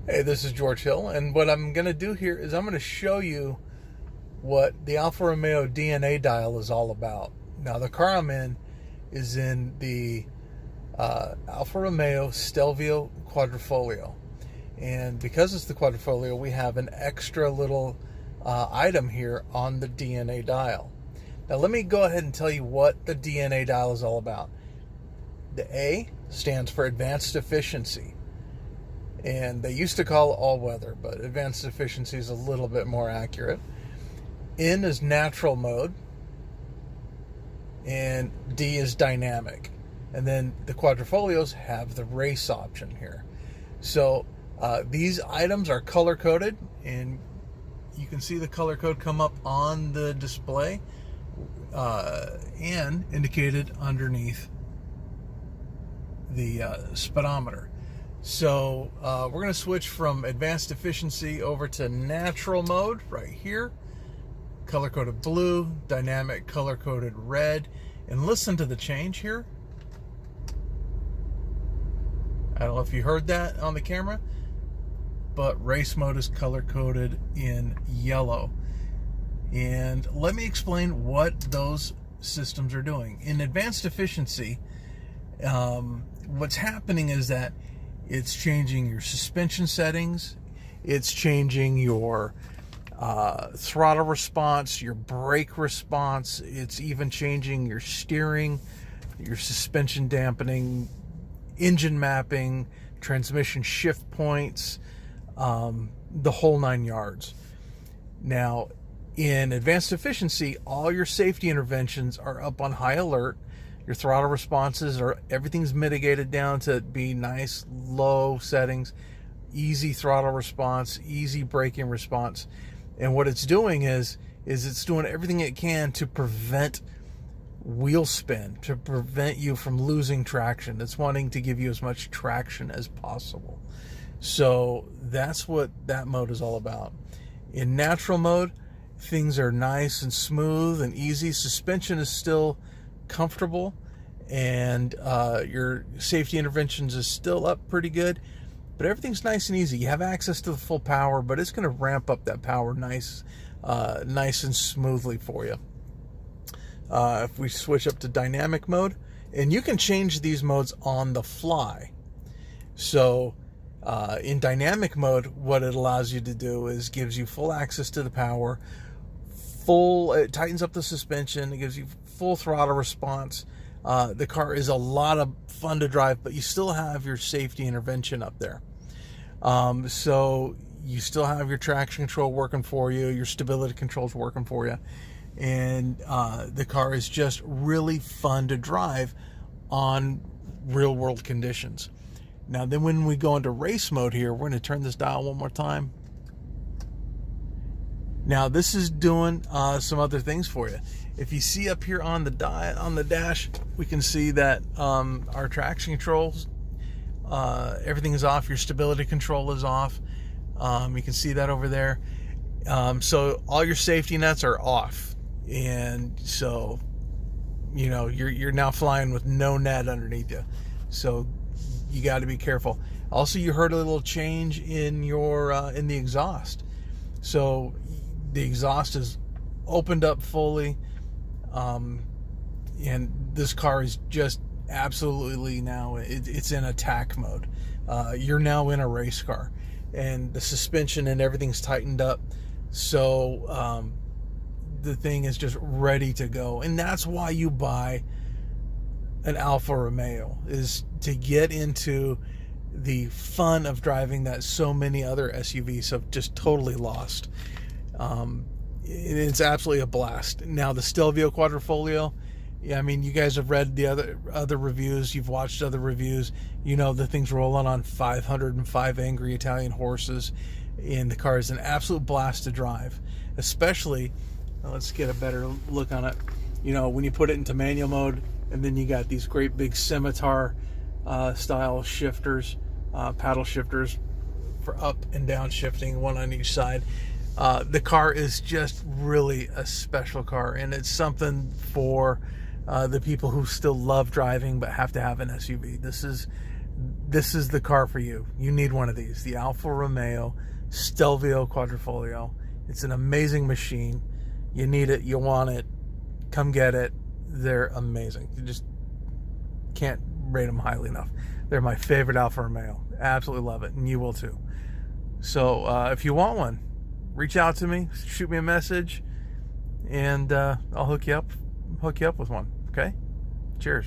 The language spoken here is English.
Hey, this is George Hill, and what I'm going to do here is I'm going to show you what the Alfa Romeo DNA dial is all about. Now, the car I'm in is in the Alfa Romeo Stelvio Quadrifoglio, and because it's the Quadrifoglio, we have an extra little item here on the DNA dial. Now, let me go ahead and tell you what the DNA dial is all about. The A stands for Advanced Efficiency. And they used to call it all weather, but advanced efficiency is a little bit more accurate. N is natural mode, and D is dynamic. And then the Quadrifoglios have the race option here. So these items are color coded, and you can see the color code come up on the display and indicated underneath the speedometer. So we're going to switch from advanced efficiency over to natural mode right here. Color-coded blue, dynamic color-coded red. And listen to the change here. I don't know if you heard that on the camera, but race mode is color-coded in yellow. And let me explain what those systems are doing. In advanced efficiency, what's happening is that it's changing your suspension settings. It's changing your throttle response, your brake response. It's even changing your steering, your suspension dampening, engine mapping, transmission shift points, the whole 9 yards. Now, in advanced efficiency, all your safety interventions are up on high alert. Your throttle responses everything's mitigated down to be nice low settings, easy throttle response, easy braking response. And what it's doing is it's doing everything it can to prevent wheel spin, to prevent you from losing traction. It's wanting to give you as much traction as possible. So that's what that mode is all about. In natural mode, things are nice and smooth and easy. Suspension is still comfortable, and your safety interventions is still up pretty good, but everything's nice and easy. You have access to the full power, but it's going to ramp up that power nice and smoothly for you. If we switch up to dynamic mode, and you can change these modes on the fly. So in dynamic mode, what it allows you to do is gives you full access to the power, it tightens up the suspension, it gives you full throttle response. The car is a lot of fun to drive, but you still have your safety intervention up there. So you still have your traction control working for you, your stability controls working for you, and the car is just really fun to drive on real world conditions. Now then, when we go into race mode here, we're going to turn this dial one more time. Now this is doing some other things for you. If you see up here on the dash, we can see that our traction controls, everything is off. Your stability control is off. You can see that over there. So all your safety nets are off, and so you're now flying with no net underneath you. So you got to be careful. Also, you heard a little change in your in the exhaust. So the exhaust is opened up fully, and this car is just absolutely now it's in attack mode. You're now in a race car, and the suspension and everything's tightened up, so the thing is just ready to go. And that's why you buy an Alfa Romeo, is to get into the fun of driving that so many other SUVs have just totally lost. It's absolutely a blast. Now the Stelvio Quadrifoglio, I mean, you guys have read the other reviews, you've watched other reviews, the thing's rolling on 505 angry Italian horses, and the car is an absolute blast to drive. Especially, let's get a better look on it, when you put it into manual mode, and then you got these great big scimitar style shifters, paddle shifters for up and down shifting, one on each side. The car is just really a special car, and it's something for the people who still love driving but have to have an SUV. This this is the car for you. You need one of these. The Alfa Romeo Stelvio Quadrifoglio. It's an amazing machine. You need it. You want it. Come get it. They're amazing. You just can't rate them highly enough. They're my favorite Alfa Romeo. Absolutely love it, and you will too. So if you want one, reach out to me, shoot me a message, and I'll hook you up with one. Okay? Cheers.